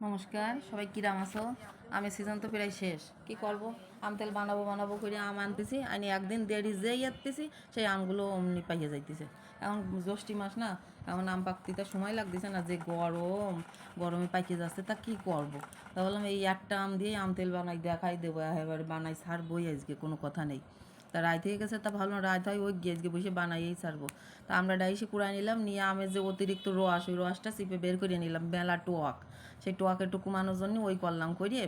নমস্কার, সবাই কিরাম আছো? আমের সিজন তো প্রায় শেষ, কি করব? আম তেল বানাবো বানাবো করে আম আনতেছি, আনি একদিন দেরি যেই আনতেছি সেই আমগুলো অমনি পাইয়ে যাইতেছে। এখন জ্যৈষ্ঠী মাস না, এখন আম পাকতে সময় লাগতেছে না, যে গরমে পাইকে যাচ্ছে, তা কি করব? তা বললাম এই একটা আম দিয়ে আম তেল বানাই দেখাই দেবো, এবারে বানাই ছাড়বই, আজকে কোনো কথা নেই। তা রায় থেকে গেছে, তা ভালো রাত হয় ওই গেজকে বসে বানাইয়েই ছাড়বো। তা আমরা ডাইসে কুড়াই নিলাম, নিয়ে আমের যে অতিরিক্ত রস, ওই রসটা চিপে বের করে নিলাম, বেলা টোয়াক, সেই টোয়াক একটু কমানোর জন্য ওই করলাম করিয়ে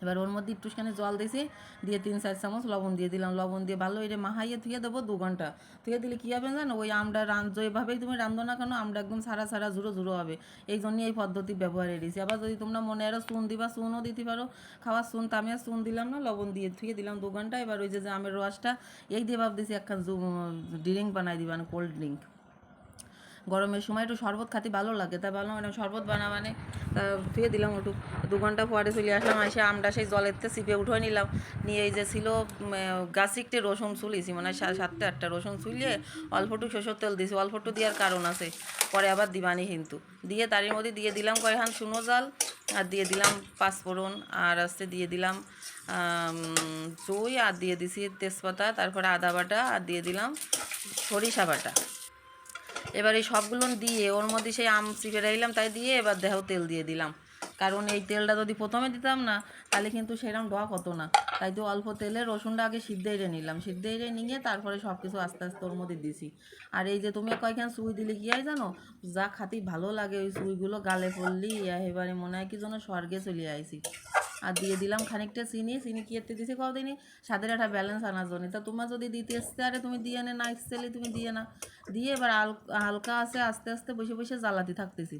এবার ওর মধ্যে একটুখানি জল দিয়েছি, দিয়ে 3-4 চামচ লবণ দিয়ে দিলাম, লবণ দিয়ে ভালো এটা মাহাইয়ে ধুয়ে দেবো 2 ঘন্টা। ধুয়ে দিলে কী হবে জানো, ওই আমটা যেভাবেই তুমি রান্ধো না কেন, আমটা একদম সারা সারা ঝুড়ো ঝুড়ো হবে। এই জন্যই এই পদ্ধতি ব্যবহার দিয়েছি। আবার যদি তোমরা মনে আরও চুন দিবা, চুনও দিতে পারো, খাওয়ার চুন, তা আমি আর চুন দিলাম না, লবণ দিয়ে ধুয়ে দিলাম 2 ঘন্টা। এবার ওই যে আমের রসটা এই দিয়ে ভাবতেছি একখান ড্রিঙ্ক বানাই দিবা, কোল্ড ড্রিঙ্ক। গরমের সময় একটু শরবত খাতে ভালো লাগে, তা ভালো মানে শরবত বানাবানে তা ধুয়ে দিলাম একটু। 2 ঘন্টা পরে চলে আসলাম, এসে আমটা সেই জলেরতে চিপে উঠে নিলাম, নিয়ে এই যে ছিল গাছিকটে রসুন চুলিছি, মানে 7-8টা রসুন চুলিয়ে অল্পটু সরষের তেল দিয়েছি, অল্পটু দেওয়ার কারণ আছে, পরে আবার দিবানি কিন্তু। দিয়ে তারই মধ্যে দিয়ে দিলাম কয়খান শুনো জাল, আর দিয়ে দিলাম পাঁচফোড়ন, আর আস্তে দিয়ে দিলাম চুই, আর দিয়ে দিছি তেজপাতা, তারপরে আদা বাটা, আর দিয়ে দিলাম সরিষা বাটা। এবার এই সবগুলো দিয়ে ওর মধ্যে সেই আম চিপে রাখলাম তাই দিয়ে এবার দেহ তেল দিয়ে দিলাম, কারণ এই তেলটা যদি প্রথমে দিতাম না তাহলে কিন্তু সেরকম ডক হতো না। তাই তো অল্প তেলে রসুনটা আগে সিদ্ধ এড়ে নিলাম, সিদ্ধ এড়ে নিয়ে তারপরে সব কিছু আস্তে আস্তে ওর মধ্যে দিছি। আর এই যে তুমি কয়েকখান সুই দিলে কি হয় জানো, যা খাতি ভালো লাগে ওই সুইগুলো গালে পড়লি এবারে মনে হয় কি যেন স্বর্গে চলে আইছি। আর দিয়ে দিলাম খানিকটা চিনি, চিনি কি এতে দিছি কদিনই স্বাদের একটা ব্যালেন্স আনার জন্য। তা তোমার যদি দিতে এসতে আরে তুমি দিয়ে নে, না ইচ্ছেলে তুমি দিয়ে না। দিয়ে এবার হালকা আছে আস্তে আস্তে বসে বসে জ্বালাতে থাকতেছি,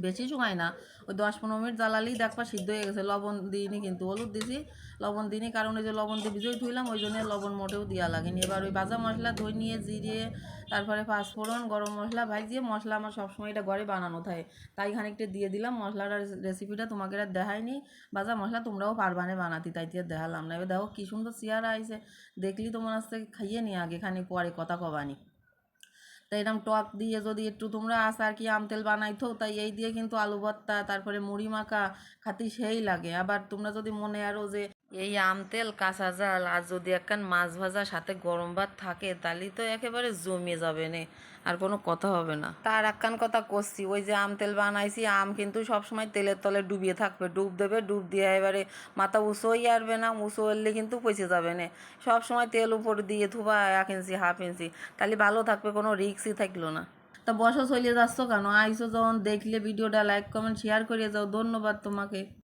বেশি সময় না, ওই 10-15 মিনিট জ্বালালেই দেখবা সিদ্ধ হয়ে গেছে। লবণ দিইনি কিন্তু, হলুদ দিছি, লবণ দিইনি, কারণ ওই যে লবণ দিয়ে ভিজোই ধুইলাম, ওই জন্য লবণ মোটেও দেওয়া লাগেনি। এবার ওই ভাজা মশলা ধনিয়ে জিরে, তারপরে পাঁচফোড়ন, গরম মশলা ভাজিয়ে, মশলা আমার সবসময় এটা ঘরে বানানো থাকে, তাই খানিকটা দিয়ে দিলাম। মশলাটার রেসিপিটা তোমাকে আর দেখায়নি, ভাজা মশলা তোমরাও পারবানে বানাতে, তাই দিয়ে দেখালাম না। এবার দেখো কী সুন্দর চেহারা আইছে, দেখলি তোমার কাছ থেকে খাইয়ে নি আগে, খানিক পরে কথা কবানি। তাই এরকম টক দিয়ে যদি একটু তোমরা আর কি আম তেল বানাইতো, তাই এই দিয়ে কিন্তু আলু ভর্তা, তারপরে মুড়ি মাখা খাতি সেই লাগে। আবার তোমরা যদি মনে আরো যে এই আম তেল, কাঁচা জাল, আর যদি একখান মাছ ভাজা সাথে গরম ভাত থাকে, তাহলে তো একেবারে জমে যাবে নে, আর কোনো কথা হবে না। তার একখান কথা করছি, ওই যে আম তেল বানাইছি, আম কিন্তু সবসময় তেলের তলে ডুবিয়ে থাকবে, ডুব দেবে, ডুব দিয়ে এবারে মাথা উঁচোই আসবে না, উঁচু হলে কিন্তু পচে যাবে না। সব সময় তেল উপর দিয়ে থুবা 1 ইঞ্চি 1/2 ইঞ্চি, তাহলে ভালো থাকবে, কোনো রিক্সই থাকলো না। তা বসো চলে যাচ্ছ কেন? আইসো যখন দেখলে ভিডিওটা লাইক কমেন্ট শেয়ার করে যাও, ধন্যবাদ তোমাকে।